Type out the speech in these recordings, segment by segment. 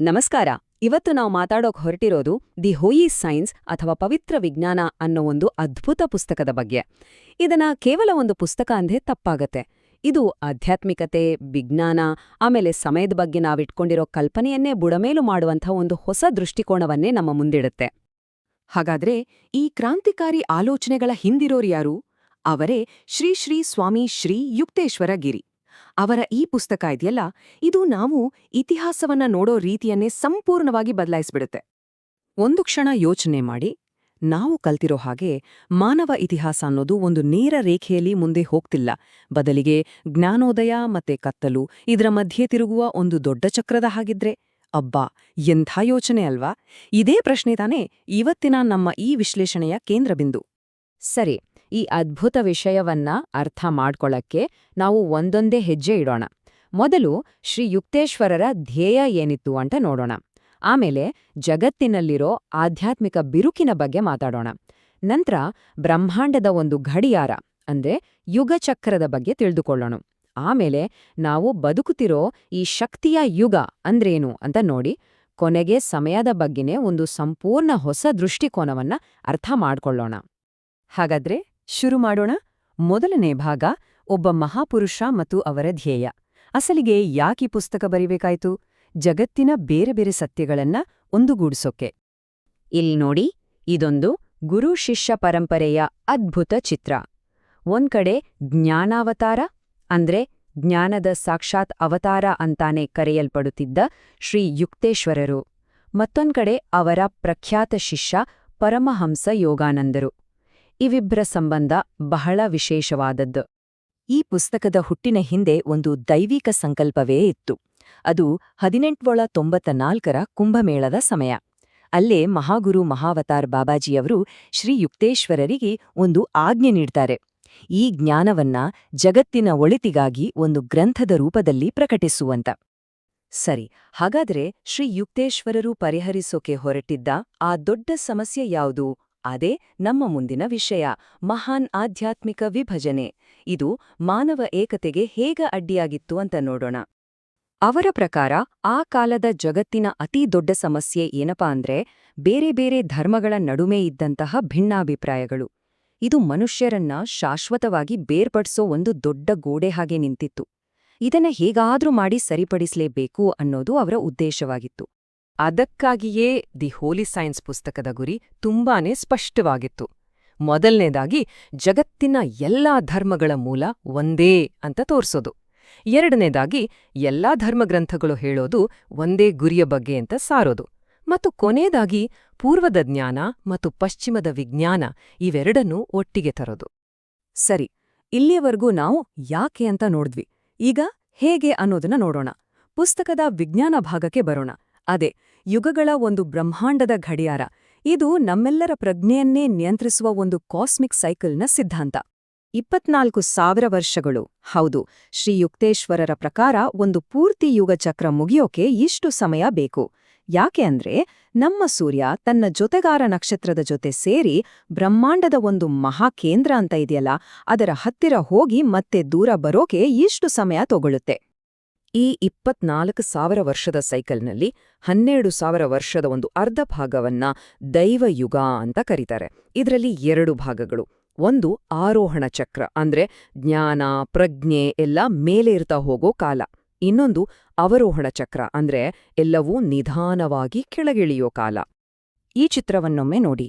ನಮಸ್ಕಾರ. ಇವತ್ತು ನಾವು ಮಾತಾಡೋಕ್ ಹೊರಟಿರೋದು ದಿ ಹೋಯಿ ಸೈನ್ಸ್ ಅಥವಾ ಪವಿತ್ರ ವಿಜ್ಞಾನ ಅನ್ನೋ ಒಂದು ಅದ್ಭುತ ಪುಸ್ತಕದ ಬಗ್ಗೆ. ಇದನ್ನ ಕೇವಲ ಒಂದು ಪುಸ್ತಕ ಅಂದೇ ತಪ್ಪಾಗತ್ತೆ. ಇದು ಆಧ್ಯಾತ್ಮಿಕತೆ, ವಿಜ್ಞಾನ, ಆಮೇಲೆ ಸಮಯದ ಬಗ್ಗೆ ನಾವಿಟ್ಕೊಂಡಿರೋ ಕಲ್ಪನೆಯನ್ನೇ ಬುಡಮೇಲು ಮಾಡುವಂಥ ಒಂದು ಹೊಸ ದೃಷ್ಟಿಕೋನವನ್ನೇ ನಮ್ಮ ಮುಂದಿಡುತ್ತೆ. ಹಾಗಾದ್ರೆ ಈ ಕ್ರಾಂತಿಕಾರಿ ಆಲೋಚನೆಗಳ ಹಿಂದಿರೋರು ಯಾರು? ಅವರೇ ಶ್ರೀ ಶ್ರೀ ಸ್ವಾಮಿ ಶ್ರೀ ಯುಕ್ತೇಶ್ವರ ಗಿರಿ. ಅವರ ಈ ಪುಸ್ತಕ ಇದೆಯಲ್ಲ, ಇದು ನಾವು ಇತಿಹಾಸವನ್ನ ನೋಡೋ ರೀತಿಯನ್ನೇ ಸಂಪೂರ್ಣವಾಗಿ ಬದಲಾಯಿಸ್ಬಿಡುತ್ತೆ. ಒಂದು ಕ್ಷಣ ಯೋಚನೆ ಮಾಡಿ, ನಾವು ಕಲ್ತಿರೋ ಹಾಗೆ ಮಾನವ ಇತಿಹಾಸ ಅನ್ನೋದು ಒಂದು ನೇರ ರೇಖೆಯಲ್ಲಿ ಮುಂದೆ ಹೋಗ್ತಿಲ್ಲ. ಬದಲಿಗೆ ಜ್ಞಾನೋದಯ ಮತ್ತೆ ಕತ್ತಲು ಇದರ ಮಧ್ಯೆ ತಿರುಗುವ ಒಂದು ದೊಡ್ಡ ಚಕ್ರದ ಹಾಗಿದ್ರೆ ಅಬ್ಬಾ, ಎಂಥ ಯೋಚನೆ ಅಲ್ವಾ? ಇದೇ ಪ್ರಶ್ನೆ ತಾನೇ ಇವತ್ತಿನ ನಮ್ಮ ಈ ವಿಶ್ಲೇಷಣೆಯ ಕೇಂದ್ರಬಿಂದು. ಸರಿ, ಈ ಅದ್ಭುತ ವಿಷಯವನ್ನ ಅರ್ಥ ಮಾಡ್ಕೊಳ್ಳಕ್ಕೆ ನಾವು ಒಂದೊಂದೇ ಹೆಜ್ಜೆ ಇಡೋಣ. ಮೊದಲು ಶ್ರೀ ಯುಕ್ತೇಶ್ವರರ ಧ್ಯೇಯ ಏನಿತ್ತು ಅಂತ ನೋಡೋಣ. ಆಮೇಲೆ ಜಗತ್ತಿನಲ್ಲಿರೋ ಆಧ್ಯಾತ್ಮಿಕ ಬಿರುಕಿನ ಬಗ್ಗೆ ಮಾತಾಡೋಣ. ನಂತರ ಬ್ರಹ್ಮಾಂಡದ ಒಂದು ಗಡಿಯಾರ ಅಂದ್ರೆ ಯುಗಚಕ್ರದ ಬಗ್ಗೆ ತಿಳಿದುಕೊಳ್ಳೋಣ. ಆಮೇಲೆ ನಾವು ಬದುಕುತ್ತಿರೋ ಈ ಶಕ್ತಿಯ ಯುಗ ಅಂದ್ರೇನು ಅಂತ ನೋಡಿ, ಕೊನೆಗೆ ಸಮಯದ ಬಗ್ಗೆನೇ ಒಂದು ಸಂಪೂರ್ಣ ಹೊಸ ದೃಷ್ಟಿಕೋನವನ್ನ ಅರ್ಥ ಮಾಡ್ಕೊಳ್ಳೋಣ. ಹಾಗಾದ್ರೆ ಶುರು ಮಾಡೋಣ. ಮೊದಲನೇ ಭಾಗ, ಒಬ್ಬ ಮಹಾಪುರುಷ ಮತ್ತು ಅವರ ಧ್ಯೇಯ. ಅಸಲಿಗೆ ಯಾಕೀ ಪುಸ್ತಕ ಬರಿಬೇಕಾಯ್ತು? ಜಗತ್ತಿನ ಬೇರೆ ಬೇರೆ ಸತ್ಯಗಳನ್ನ ಒಂದುಗೂಡಿಸೋಕೆ. ಇಲ್ಲಿ ನೋಡಿ, ಇದೊಂದು ಗುರು ಶಿಷ್ಯ ಪರಂಪರೆಯ ಅದ್ಭುತ ಚಿತ್ರ. ಒಂದ್ಕಡೆ ಜ್ಞಾನಾವತಾರ ಅಂದ್ರೆ ಜ್ಞಾನದ ಸಾಕ್ಷಾತ್ ಅವತಾರ ಅಂತಾನೆ ಕರೆಯಲ್ಪಡುತ್ತಿದ್ದ ಶ್ರೀ ಯುಕ್ತೇಶ್ವರರು, ಮತ್ತೊಂದ್ಕಡೆ ಅವರ ಪ್ರಖ್ಯಾತ ಶಿಷ್ಯ ಪರಮಹಂಸ ಯೋಗಾನಂದರು. ಇವಿಬ್ಬರ ಸಂಬಂಧ ಬಹಳ ವಿಶೇಷವಾದದ್ದು. ಈ ಪುಸ್ತಕದ ಹುಟ್ಟಿನ ಹಿಂದೆ ಒಂದು ದೈವಿಕ ಸಂಕಲ್ಪವೇ ಇತ್ತು. ಅದು 1894ರ ಕುಂಭಮೇಳದ ಸಮಯ. ಅಲ್ಲೇ ಮಹಾಗುರು ಮಹಾವತಾರ್ ಬಾಬಾಜಿಯವರು ಶ್ರೀ ಯುಕ್ತೇಶ್ವರರಿಗೆ ಒಂದು ಆಜ್ಞೆ ನೀಡ್ತಾರೆ. ಈ ಜ್ಞಾನವನ್ನ ಜಗತ್ತಿನ ಒಳಿತಿಗಾಗಿ ಒಂದು ಗ್ರಂಥದ ರೂಪದಲ್ಲಿ ಪ್ರಕಟಿಸುವಂತ. ಸರಿ, ಹಾಗಾದ್ರೆ ಶ್ರೀ ಯುಕ್ತೇಶ್ವರರು ಪರಿಹರಿಸೋಕೆ ಹೊರಟಿದ್ದ ಆ ದೊಡ್ಡ ಸಮಸ್ಯೆ ಯಾವುದು? ಅದೇ ನಮ್ಮ ಮುಂದಿನ ವಿಷಯ, ಮಹಾನ್ ಆಧ್ಯಾತ್ಮಿಕ ವಿಭಜನೆ. ಇದು ಮಾನವ ಏಕತೆಗೆ ಹೇಗೆ ಅಡ್ಡಿಯಾಗಿತ್ತು ಅಂತ ನೋಡೋಣ. ಅವರ ಪ್ರಕಾರ ಆ ಕಾಲದ ಜಗತ್ತಿನ ಅತೀ ದೊಡ್ಡ ಸಮಸ್ಯೆ ಏನಪ್ಪಾ ಅಂದ್ರೆ ಬೇರೆ ಬೇರೆ ಧರ್ಮಗಳ ನಡುವೆ ಇದ್ದಂತಹ ಭಿನ್ನಾಭಿಪ್ರಾಯಗಳು. ಇದು ಮನುಷ್ಯರನ್ನ ಶಾಶ್ವತವಾಗಿ ಬೇರ್ಪಡಿಸೋ ಒಂದು ದೊಡ್ಡ ಗೋಡೆ ಹಾಗೆ ನಿಂತಿತ್ತು. ಇದನ್ನ ಹೇಗಾದ್ರೂ ಮಾಡಿ ಸರಿಪಡಿಸಲೇಬೇಕು ಅನ್ನೋದು ಅವರ ಉದ್ದೇಶವಾಗಿತ್ತು. ಅದಕ್ಕಾಗಿಯೇ ದಿ ಹೋಲಿ ಸೈನ್ಸ್ ಪುಸ್ತಕದ ಗುರಿ ತುಂಬಾನೇ ಸ್ಪಷ್ಟವಾಗಿತ್ತು. ಮೊದಲನೇದಾಗಿ ಜಗತ್ತಿನ ಎಲ್ಲಾ ಧರ್ಮಗಳ ಮೂಲ ಒಂದೇ ಅಂತ ತೋರ್ಸೋದು. ಎರಡನೇದಾಗಿ ಎಲ್ಲಾ ಧರ್ಮಗ್ರಂಥಗಳು ಹೇಳೋದು ಒಂದೇ ಗುರಿಯ ಬಗ್ಗೆ ಅಂತ ಸಾರೋದು. ಮತ್ತು ಕೊನೆಯದಾಗಿ ಪೂರ್ವದ ಜ್ಞಾನ ಮತ್ತು ಪಶ್ಚಿಮದ ವಿಜ್ಞಾನ ಇವೆರಡನ್ನೂ ಒಟ್ಟಿಗೆ ತರೋದು. ಸರಿ, ಇಲ್ಲಿಯವರೆಗೂ ನಾವು ಯಾಕೆ ಅಂತ ನೋಡಿದ್ವಿ. ಈಗ ಹೇಗೆ ಅನ್ನೋದನ್ನ ನೋಡೋಣ. ಪುಸ್ತಕದ ವಿಜ್ಞಾನ ಭಾಗಕ್ಕೆ ಬರೋಣ. ಅದೇ ಯುಗಗಳ ಒಂದು ಬ್ರಹ್ಮಾಂಡದ ಗಡಿಯಾರ. ಇದು ನಮ್ಮೆಲ್ಲರ ಪ್ರಜ್ಞೆಯನ್ನೇ ನಿಯಂತ್ರಿಸುವ ಒಂದು ಕಾಸ್ಮಿಕ್ ಸೈಕಲ್ನ ಸಿದ್ಧಾಂತ. 24,000 ವರ್ಷಗಳು. ಹೌದು, ಶ್ರೀ ಯುಕ್ತೇಶ್ವರರ ಪ್ರಕಾರ ಒಂದು ಪೂರ್ತಿ ಯುಗಚಕ್ರ ಮುಗಿಯೋಕೆ ಇಷ್ಟು ಸಮಯ ಬೇಕು. ಯಾಕೆ ಅಂದ್ರೆ ನಮ್ಮ ಸೂರ್ಯ ತನ್ನ ಜೊತೆಗಾರ ನಕ್ಷತ್ರದ ಜೊತೆ ಸೇರಿ ಬ್ರಹ್ಮಾಂಡದ ಒಂದು ಮಹಾಕೇಂದ್ರ ಅಂತ ಇದೆಯಲ್ಲ, ಅದರ ಹತ್ತಿರ ಹೋಗಿ ಮತ್ತೆ ದೂರ ಬರೋಕೆ ಇಷ್ಟು ಸಮಯ ತಗೊಳ್ಳುತ್ತೆ. ಈ 24,000 ವರ್ಷದ ಸೈಕಲ್ನಲ್ಲಿ 12,000 ವರ್ಷದ ಒಂದು ಅರ್ಧ ಭಾಗವನ್ನ ದೈವಯುಗ ಅಂತ ಕರೀತಾರೆ. ಇದರಲ್ಲಿ 2 ಭಾಗಗಳು. ಒಂದು ಆರೋಹಣ ಚಕ್ರ, ಅಂದ್ರೆ ಜ್ಞಾನ ಪ್ರಜ್ಞೆ ಎಲ್ಲ ಮೇಲೆ ಇರ್ತಾ ಹೋಗೋ ಕಾಲ. ಇನ್ನೊಂದು ಅವರೋಹಣ ಚಕ್ರ, ಅಂದ್ರೆ ಎಲ್ಲವೂ ನಿಧಾನವಾಗಿ ಕೆಳಗಿಳಿಯೋ ಕಾಲ. ಈ ಚಿತ್ರವನ್ನೊಮ್ಮೆ ನೋಡಿ.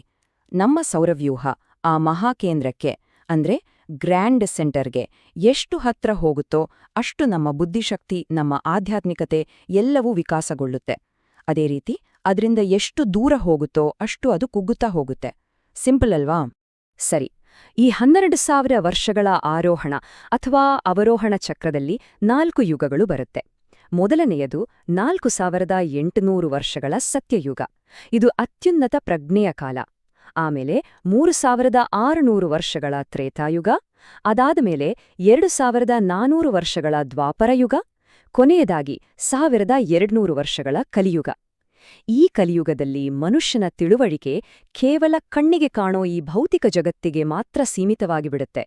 ನಮ್ಮ ಸೌರವ್ಯೂಹ ಆ ಮಹಾಕೇಂದ್ರಕ್ಕೆ ಅಂದ್ರೆ ಗ್ರ್ಯಾಂಡ್ ಸೆಂಟರ್ಗೆ ಎಷ್ಟು ಹತ್ರ ಹೋಗುತ್ತೋ ಅಷ್ಟು ನಮ್ಮ ಬುದ್ಧಿಶಕ್ತಿ, ನಮ್ಮ ಆಧ್ಯಾತ್ಮಿಕತೆ ಎಲ್ಲವೂ ವಿಕಾಸಗೊಳ್ಳುತ್ತೆ. ಅದೇ ರೀತಿ ಅದರಿಂದ ಎಷ್ಟು ದೂರ ಹೋಗುತ್ತೋ ಅಷ್ಟು ಅದು ಕುಗ್ಗುತ್ತಾ ಹೋಗುತ್ತೆ. ಸಿಂಪಲ್ ಅಲ್ವಾ? ಸರಿ, ಈ 12,000 ವರ್ಷಗಳ ಆರೋಹಣ ಅಥವಾ ಅವರೋಹಣ ಚಕ್ರದಲ್ಲಿ 4 ಯುಗಗಳು ಬರುತ್ತೆ. ಮೊದಲನೆಯದು 4,800 ವರ್ಷಗಳ ಸತ್ಯಯುಗ. ಇದು ಅತ್ಯುನ್ನತ ಪ್ರಜ್ಞೆಯ ಕಾಲ. ಆಮೇಲೆ 3,600 ವರ್ಷಗಳ ತ್ರೇತಾಯುಗ. ಅದಾದ ಮೇಲೆ 2,400 ವರ್ಷಗಳ ದ್ವಾಪರಯುಗ. ಕೊನೆಯದಾಗಿ 1,200 ವರ್ಷಗಳ ಕಲಿಯುಗ. ಈ ಕಲಿಯುಗದಲ್ಲಿ ಮನುಷ್ಯನ ತಿಳುವಳಿಕೆ ಕೇವಲ ಕಣ್ಣಿಗೆ ಕಾಣೋ ಈ ಭೌತಿಕ ಜಗತ್ತಿಗೆ ಮಾತ್ರ ಸೀಮಿತವಾಗಿಬಿಡುತ್ತೆ.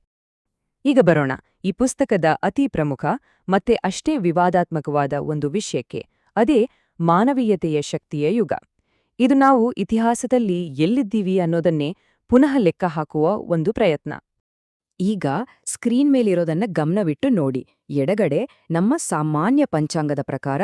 ಈಗ ಬರೋಣ ಈ ಪುಸ್ತಕದ ಅತಿ ಪ್ರಮುಖ ಮತ್ತೆ ಅಷ್ಟೇ ವಿವಾದಾತ್ಮಕವಾದ ಒಂದು ವಿಷಯಕ್ಕೆ, ಅದೇ ಮಾನವೀಯತೆಯ ಶಕ್ತಿಯ ಯುಗ. ಇದು ನಾವು ಇತಿಹಾಸದಲ್ಲಿ ಎಲ್ಲಿದ್ದೀವಿ ಅನ್ನೋದನ್ನೇ ಪುನಃ ಲೆಕ್ಕ ಹಾಕುವ ಒಂದು ಪ್ರಯತ್ನ. ಈಗ ಸ್ಕ್ರೀನ್ ಮೇಲಿರೋದನ್ನ ಗಮನವಿಟ್ಟು ನೋಡಿ. ಎಡಗಡೆ ನಮ್ಮ ಸಾಮಾನ್ಯ ಪಂಚಾಂಗದ ಪ್ರಕಾರ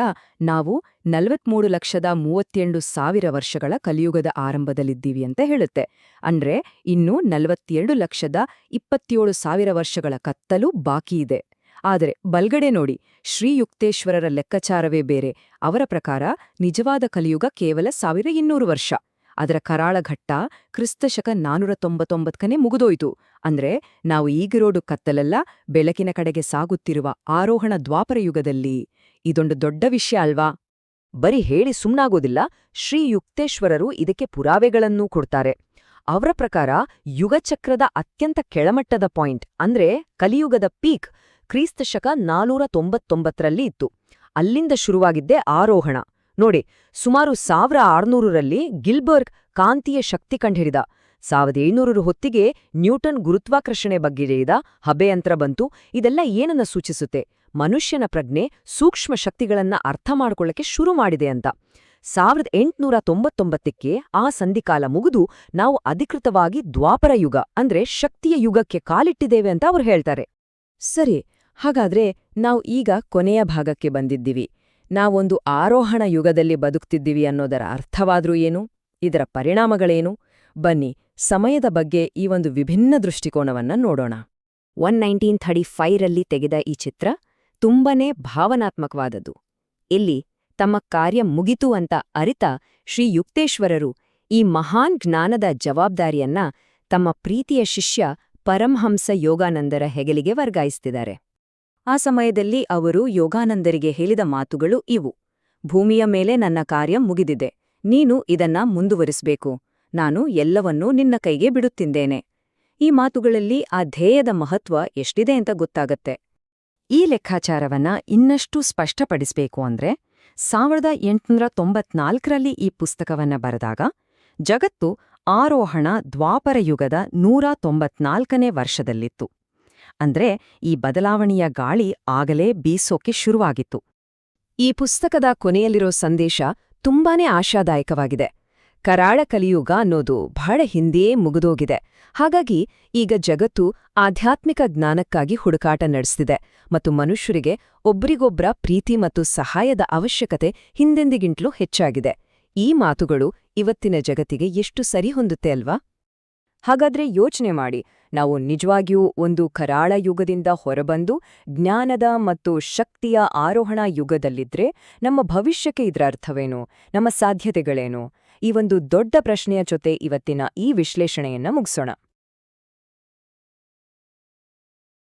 ನಾವು 43,32,000 ವರ್ಷಗಳ ಕಲಿಯುಗದ ಆರಂಭದಲ್ಲಿದ್ದೀವಿ ಅಂತ ಹೇಳುತ್ತೆ. ಅಂದ್ರೆ ಇನ್ನೂ 42,27,000 ವರ್ಷಗಳ ಕತ್ತಲು ಬಾಕಿ ಇದೆ. ಆದರೆ ಬಲ್ಗಡೆ ನೋಡಿ, ಶ್ರೀ ಯುಕ್ತೇಶ್ವರರ ಲೆಕ್ಕಾಚಾರವೇ ಬೇರೆ. ಅವರ ಪ್ರಕಾರ ನಿಜವಾದ ಕಲಿಯುಗ ಕೇವಲ 1200 ವರ್ಷ. ಅದರ ಕರಾಳ ಘಟ್ಟ ಕ್ರಿಸ್ತಶಕ 499ನೇ ಮುಗಿದೋಯ್ತು. ಅಂದ್ರೆ ನಾವು ಈಗಿರೋಡು ಕತ್ತಲಲ್ಲ, ಬೆಳಕಿನ ಕಡೆಗೆ ಸಾಗುತ್ತಿರುವ ಆರೋಹಣ ದ್ವಾಪರ ಯುಗದಲ್ಲಿ. ಇದೊಂದು ದೊಡ್ಡ ವಿಷಯ ಅಲ್ವಾ? ಬರೀ ಹೇಳಿ ಸುಮ್ನಾಗೋದಿಲ್ಲ. ಶ್ರೀ ಯುಕ್ತೇಶ್ವರರು ಇದಕ್ಕೆ ಪುರಾವೆಗಳನ್ನೂ ಕೊಡ್ತಾರೆ. ಅವರ ಪ್ರಕಾರ ಯುಗಚಕ್ರದ ಅತ್ಯಂತ ಕೆಳಮಟ್ಟದ ಪಾಯಿಂಟ್ ಅಂದ್ರೆ ಕಲಿಯುಗದ ಪೀಕ್ ಕ್ರಿಸ್ತಶಕ 499ರಲ್ಲಿ ಇತ್ತು. ಅಲ್ಲಿಂದ ಶುರುವಾಗಿದ್ದೇ ಆರೋಹಣ. ನೋಡಿ, ಸುಮಾರು 1600ರಲ್ಲಿ ಗಿಲ್ಬರ್ಗ್ ಕಾಂತೀಯ ಶಕ್ತಿ ಕಂಡುಹಿಡಿದ. 1700 ಹೊತ್ತಿಗೆ ನ್ಯೂಟನ್ ಗುರುತ್ವಾಕರ್ಷಣೆ ಬಗ್ಗೆ ಹೇಳಿದ. ಹಬೆಯಂತ್ರ ಬಂತು. ಇದೆಲ್ಲ ಏನನ್ನ ಸೂಚಿಸುತ್ತೆ? ಮನುಷ್ಯನ ಪ್ರಜ್ಞೆ ಸೂಕ್ಷ್ಮ ಶಕ್ತಿಗಳನ್ನ ಅರ್ಥ ಮಾಡ್ಕೊಳ್ಳಕ್ಕೆ ಶುರು ಮಾಡಿದೆ ಅಂತ. 1899ಕ್ಕೆ ಆ ಸಂಧಿಕಾಲ ಮುಗಿದು ನಾವು ಅಧಿಕೃತವಾಗಿ ದ್ವಾಪರ ಯುಗ ಅಂದ್ರೆ ಶಕ್ತಿಯ ಯುಗಕ್ಕೆ ಕಾಲಿಟ್ಟಿದ್ದೇವೆ ಅಂತ ಅವ್ರು ಹೇಳ್ತಾರೆ. ಸರಿ, ಹಾಗಾದ್ರೆ ನಾವು ಈಗ ಕೊನೆಯ ಭಾಗಕ್ಕೆ ಬಂದಿದ್ದೀವಿ. ನಾವೊಂದು ಆರೋಹಣ ಯುಗದಲ್ಲಿ ಬದುಕ್ತಿದ್ದೀವಿ ಅನ್ನೋದರ ಅರ್ಥವಾದ್ರೂ ಏನು? ಇದರ ಪರಿಣಾಮಗಳೇನು? ಬನ್ನಿ, ಸಮಯದ ಬಗ್ಗೆ ಈ ಒಂದು ವಿಭಿನ್ನ ದೃಷ್ಟಿಕೋನವನ್ನ ನೋಡೋಣ. 1935ರಲ್ಲಿ ತೆಗೆದ ಈ ಚಿತ್ರ ತುಂಬನೇ ಭಾವನಾತ್ಮಕವಾದದ್ದು. ಇಲ್ಲಿ ತಮ್ಮ ಕಾರ್ಯ ಮುಗಿತು ಅಂತ ಅರಿತ ಶ್ರೀ ಯುಕ್ತೇಶ್ವರರು ಈ ಮಹಾನ್ ಜ್ಞಾನದ ಜವಾಬ್ದಾರಿಯನ್ನ ತಮ್ಮ ಪ್ರೀತಿಯ ಶಿಷ್ಯ ಪರಮಹಂಸ ಯೋಗಾನಂದರ ಹೆಗಲಿಗೆ ವರ್ಗಾಯಿಸ್ತಿದ್ದಾರೆ. ಆ ಸಮಯದಲ್ಲಿ ಅವರು ಯೋಗಾನಂದರಿಗೆ ಹೇಳಿದ ಮಾತುಗಳು ಇವು: ಭೂಮಿಯ ಮೇಲೆ ನನ್ನ ಕಾರ್ಯ ಮುಗಿದಿದೆ, ನೀನು ಇದನ್ನ ಮುಂದುವರಿಸಬೇಕು, ನಾನು ಎಲ್ಲವನ್ನೂ ನಿನ್ನ ಕೈಗೆ ಬಿಡುತ್ತಿದ್ದೇನೆ. ಈ ಮಾತುಗಳಲ್ಲಿ ಆ ಧ್ಯೇಯದ ಮಹತ್ವ ಎಷ್ಟಿದೆ ಅಂತ ಗೊತ್ತಾಗತ್ತೆ. ಈ ಲೆಕ್ಕಾಚಾರವನ್ನ ಇನ್ನಷ್ಟು ಸ್ಪಷ್ಟಪಡಿಸಬೇಕು ಅಂದ್ರೆ 1894ರಲ್ಲಿ ಈ ಪುಸ್ತಕವನ್ನ ಬರೆದಾಗ ಜಗತ್ತು ಆರೋಹಣ ದ್ವಾಪರ ಯುಗದ 194ನೇ ವರ್ಷದಲ್ಲಿತ್ತು. ಅಂದ್ರೆ ಈ ಬದಲಾವಣೆಯ ಗಾಳಿ ಆಗಲೇ ಬೀಸೋಕೆ ಶುರುವಾಗಿತ್ತು. ಈ ಪುಸ್ತಕದ ಕೊನೆಯಲ್ಲಿರೋ ಸಂದೇಶ ತುಂಬಾನೇ ಆಶಾದಾಯಕವಾಗಿದೆ. ಕರಾಳ ಕಲಿಯುಗ ಅನ್ನೋದು ಬಹಳ ಹಿಂದೆಯೇ ಮುಗಿದೋಗಿದೆ. ಹಾಗಾಗಿ ಈಗ ಜಗತ್ತು ಆಧ್ಯಾತ್ಮಿಕ ಜ್ಞಾನಕ್ಕಾಗಿ ಹುಡುಕಾಟ ನಡೆಸ್ತಿದೆ ಮತ್ತು ಮನುಷ್ಯರಿಗೆ ಒಬ್ರಿಗೊಬ್ರ ಪ್ರೀತಿ ಮತ್ತು ಸಹಾಯದ ಅವಶ್ಯಕತೆ ಹಿಂದೆಂದಿಗಿಂತಲೂ ಹೆಚ್ಚಾಗಿದೆ. ಈ ಮಾತುಗಳು ಇವತ್ತಿನ ಜಗತ್ತಿಗೆ ಎಷ್ಟು ಸರಿ ಹೊಂದುತ್ತೆ ಅಲ್ವಾ? ಹಾಗಾದ್ರೆ ಯೋಚನೆ ಮಾಡಿ, ನಾವು ನಿಜವಾಗಿಯೂ ಒಂದು ಕರಾಳ ಯುಗದಿಂದ ಹೊರಬಂದು ಜ್ಞಾನದ ಮತ್ತು ಶಕ್ತಿಯ ಆರೋಹಣ ಯುಗದಲ್ಲಿದ್ರೆ ನಮ್ಮ ಭವಿಷ್ಯಕ್ಕೆ ಇದರ ಅರ್ಥವೇನು? ನಮ್ಮ ಸಾಧ್ಯತೆಗಳೇನು? ಈ ಒಂದು ದೊಡ್ಡ ಪ್ರಶ್ನೆಯ ಜೊತೆ ಇವತ್ತಿನ ಈ ವಿಶ್ಲೇಷಣೆಯನ್ನ ಮುಗಿಸೋಣ.